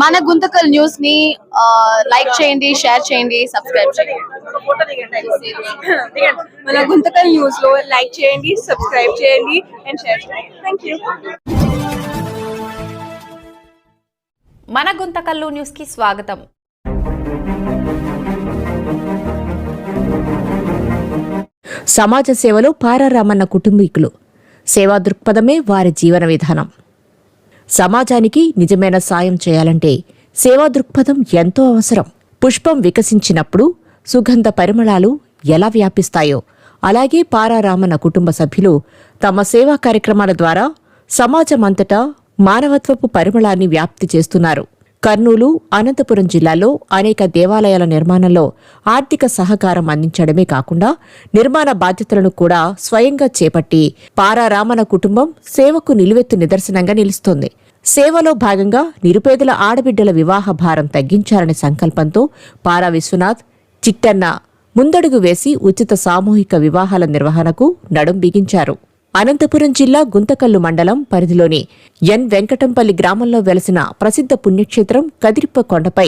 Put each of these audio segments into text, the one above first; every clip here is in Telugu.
మన గుంతకల్ న్యూస్ ని లైక్ చేయండి, షేర్ చేయండి, సబ్స్క్రైబ్ చేయండి. మన గుంతకల్ న్యూస్ లో లైక్ చేయండి, సబ్స్క్రైబ్ చేయండి అండ్ షేర్ చేయండి. థాంక్యూ. మన గుంతకల్లు న్యూస్ కి స్వాగతం. సమాజ సేవలో పారారామన్న కుటుంబీకులు. సేవా దృక్పథమే వారి జీవన విధానం. సమాజానికి నిజమైన సాయం చేయాలంటే సేవా దృక్పథం ఎంతో అవసరం. పుష్పం వికసించినప్పుడు సుగంధ పరిమళాలు ఎలా వ్యాపిస్తాయో అలాగే పారారామన్న కుటుంబ సభ్యులు తమ సేవా కార్యక్రమాల ద్వారా సమాజమంతటా మానవత్వపు పరిమళాన్ని వ్యాప్తి చేస్తున్నారు. కర్నూలు, అనంతపురం జిల్లాల్లో అనేక దేవాలయాల నిర్మాణంలో ఆర్థిక సహకారం అందించడమే కాకుండా నిర్మాణ బాధ్యతలను కూడా స్వయంగా చేపట్టి పారారామన్న కుటుంబం సేవకు నిలువెత్తు నిదర్శనంగా నిలుస్తోంది. సేవలో భాగంగా నిరుపేదల ఆడబిడ్డల వివాహ భారం తగ్గించాలనే సంకల్పంతో పారా విశ్వనాథ్, చిట్టన్న ముందడుగు వేసి ఉచిత సామూహిక వివాహాల నిర్వహణకు నడుం బిగించారు. అనంతపురం జిల్లా గుంతకల్లు మండలం పరిధిలోని ఎన్ వెంకటంపల్లి గ్రామంలో వెలసిన ప్రసిద్ధ పుణ్యక్షేత్రం కదిరిప్ప కొండపై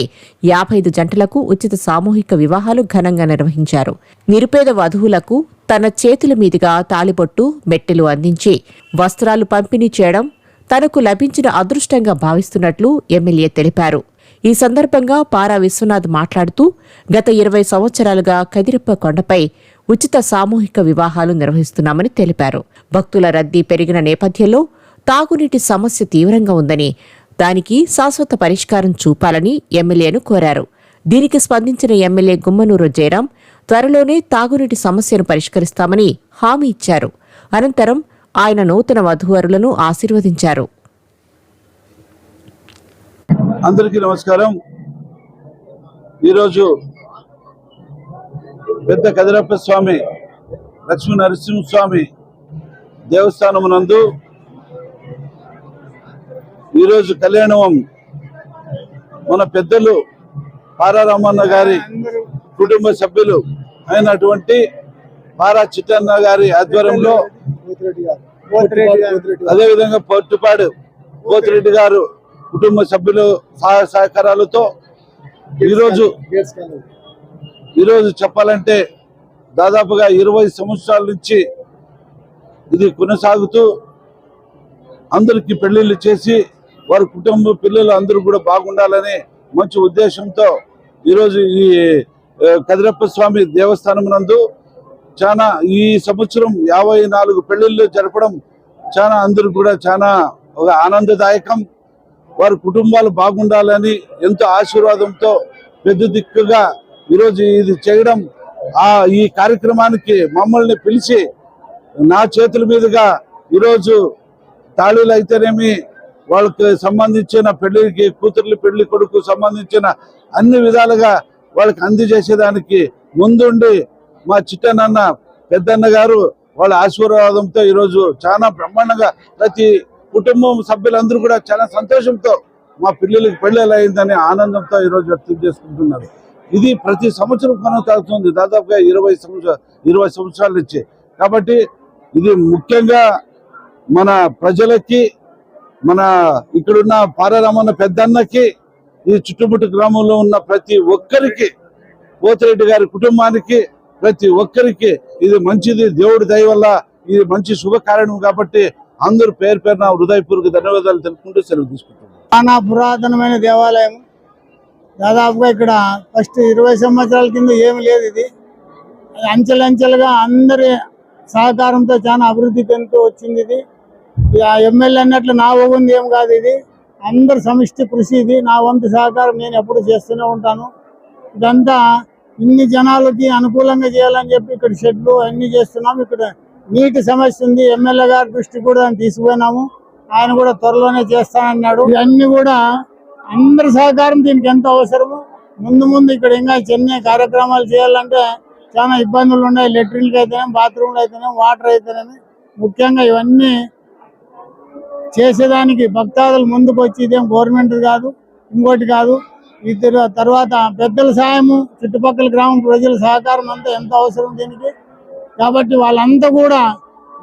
55 జంటలకు ఉచిత సామూహిక వివాహాలు ఘనంగా నిర్వహించారు. నిరుపేద వధువులకు తన చేతుల మీదుగా తాళిబొట్టు, మెట్టెలు అందించి వస్త్రాలు పంపిణీ చేయడం తనకు లభించిన అదృష్టంగా భావిస్తున్నట్లు ఎమ్మెల్యే తెలిపారు. ఈ సందర్భంగా పారా విశ్వనాథ్ మాట్లాడుతూ గత 20 సంవత్సరాలుగా కదిరిప్ప కొండపై ఉచిత సామూహిక వివాహాలు నిర్వహిస్తున్నామని తెలిపారు. భక్తుల రద్దీ పెరిగిన నేపథ్యంలో తాగునీటి సమస్య తీవ్రంగా ఉందని, దానికి శాశ్వత పరిష్కారం చూపాలని ఎమ్మెల్యేను కోరారు. దీనికి స్పందించిన ఎమ్మెల్యే గుమ్మనూరు జయరాం త్వరలోనే తాగునీటి సమస్యను పరిష్కరిస్తామని హామీ ఇచ్చారు. అనంతరం ఆయన నూతన వధూవరులను ఆశీర్వదించారు. అందరికీ నమస్కారం. ఈరోజు పెద్ద కదిరప్ప స్వామి, లక్ష్మీ నరసింహస్వామి దేవస్థానమునందు ఈరోజు కళ్యాణం మన పెద్దలు పారారామన్న గారి కుటుంబ సభ్యులు అయినటువంటి పారా చిట్టన్న గారి ఆధ్వర్యంలో, అదేవిధంగా పొట్టుపాడు పోతిరెడ్డి గారు కుటుంబ సభ్యులు సహాయ సహకారాలతో ఈరోజు చెప్పాలంటే దాదాపుగా 20 సంవత్సరాల నుంచి ఇది కొనసాగుతూ అందరికీ పెళ్లిళ్ళు చేసి వారి కుటుంబ పిల్లలు అందరూ కూడా బాగుండాలని మంచి ఉద్దేశంతో ఈరోజు ఈ కదిరప్ప స్వామి దేవస్థానం నందు చాలా ఈ సంవత్సరం 54 పెళ్లిళ్ళు జరపడం చాలా అందరూ కూడా చాలా ఒక ఆనందదాయకం. వారి కుటుంబాలు బాగుండాలని ఎంతో ఆశీర్వాదంతో పెద్ద దిక్కుగా ఈరోజు ఇది చేయడం, ఈ కార్యక్రమానికి మమ్మల్ని పిలిచి నా చేతుల మీదుగా ఈరోజు తాళీలు అయితేనేమి, వాళ్ళకి సంబంధించిన పెళ్లికి కూతుర్లు పెళ్లి కొడుకు సంబంధించిన అన్ని విధాలుగా వాళ్ళకి అందజేసేదానికి ముందుండి మా చిట్టనన్న పెద్దన్న గారు వాళ్ళ ఆశీర్వాదంతో ఈరోజు చాలా బ్రహ్మాండంగా ప్రతి కుటుంబం సభ్యులందరూ కూడా చాలా సంతోషంతో మా పిల్లలకి పెళ్ళిళ్ళు అయిందని ఆనందంతో ఈరోజు వ్యక్తం చేసుకుంటున్నారు. ఇది ప్రతి సంవత్సరం కొనసాగుతుంది, దాదాపుగా 20 సంవత్సరాల నుంచి. కాబట్టి ఇది ముఖ్యంగా మన ప్రజలకి, మన ఇక్కడున్న పారారామన్న పెద్దన్నకి, ఈ చుట్టుముట్టు గ్రామంలో ఉన్న ప్రతి ఒక్కరికి, పోతిరెడ్డి గారి కుటుంబానికి, ప్రతి ఒక్కరికి ఇది మంచిది. దేవుడి దయ వల్ల ఇది మంచి శుభకారణం. కాబట్టి అందరూ పేరు పేరున హృదయపూర్వక ధన్యవాదాలు తెలుపుకుంటూ సెలవు తీసుకుంటున్నాం. చాలా పురాతనమైన దేవాలయం. దాదాపుగా ఇక్కడ ఫస్ట్ 20 సంవత్సరాల కింద ఏమి లేదు. ఇది అంచెలంచెలుగా అందరి సహకారంతో చాలా అభివృద్ధి చెందుతూ వచ్చింది. ఇది ఎమ్మెల్యే అన్నట్లు నా వంతు ఏం కాదు, ఇది అందరి సమిష్టి కృషి. ఇది నా వంతు సహకారం నేను ఎప్పుడు చేస్తూనే ఉంటాను. ఇదంతా ఇన్ని జనాలకి అనుకూలంగా చేయాలని చెప్పి ఇక్కడ షెడ్లు అన్ని చేస్తున్నాము. ఇక్కడ నీటి సమస్య ఉంది, ఎమ్మెల్యే గారి దృష్టి కూడా దాన్ని తీసుకుపోయినాము. ఆయన కూడా త్వరలోనే చేస్తానన్నాడు. ఇవన్నీ కూడా అందరి సహకారం దీనికి ఎంతో అవసరము. ముందు ఇక్కడ ఇంకా చిన్న కార్యక్రమాలు చేయాలంటే చాలా ఇబ్బందులు ఉన్నాయి. లెట్రిన్లు అయితేనే, బాత్రూమ్లు అయితేనే, వాటర్ అయితేనే, ముఖ్యంగా ఇవన్నీ చేసేదానికి భక్తాదులు ముందుకు వచ్చి, ఇదేం గవర్నమెంట్ కాదు, ఇంకోటి కాదు. ఈ తర్వాత పెద్దల సాయము, చుట్టుపక్కల గ్రామం ప్రజల సహకారం అంతా ఎంతో అవసరం దీనికి. కాబట్టి వాళ్ళంతా కూడా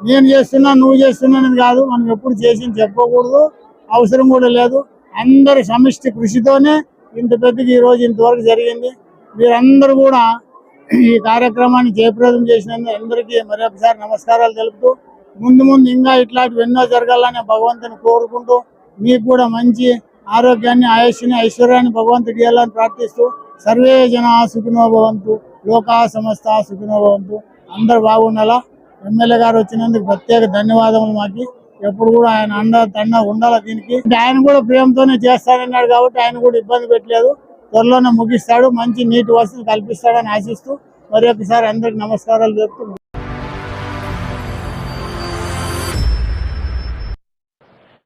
నేను చేస్తున్నా, నువ్వు చేస్తున్నా అనేది కాదు, మనం ఎప్పుడు చేసి చెప్పకూడదు, అవసరం కూడా లేదు. అందరి సమిష్టి కృషితోనే ఇంత పెద్దగా ఈ రోజు ఇంతవరకు జరిగింది. మీరందరూ కూడా ఈ కార్యక్రమాన్ని జయప్రదం చేసినందుకు అందరికీ మరొకసారి నమస్కారాలు తెలుపుతూ ముందు ముందు ఇంకా ఇట్లాంటివి ఎన్నో జరగాలని భగవంతుని కోరుకుంటూ మీకు కూడా మంచి ఆరోగ్యాన్ని, ఆయుష్ని, ఐశ్వర్యాన్ని భగవంతుడు ఇవ్వాలని ప్రార్థిస్తూ సర్వే జనా సుఖినో భవంతు, లోకా సమస్త సుఖినో భవంతు. అందరు బాగుండాలా. ఎమ్మెల్యే గారు వచ్చినందుకు ప్రత్యేక ధన్యవాదములు. మాకి ఎప్పుడు కూడా ఆయన తండ ఉండాలా దీనికి. ఆయన కూడా ప్రేమతోనే చేస్తానన్నాడు కాబట్టి ఆయన కూడా ఇబ్బంది పెట్టలేదు. త్వరలోనే ముగిస్తాడు, మంచి నీటి వసతులు కల్పిస్తాడని ఆశిస్తూ మరి ఒకసారి అందరికి నమస్కారాలు చెప్తూ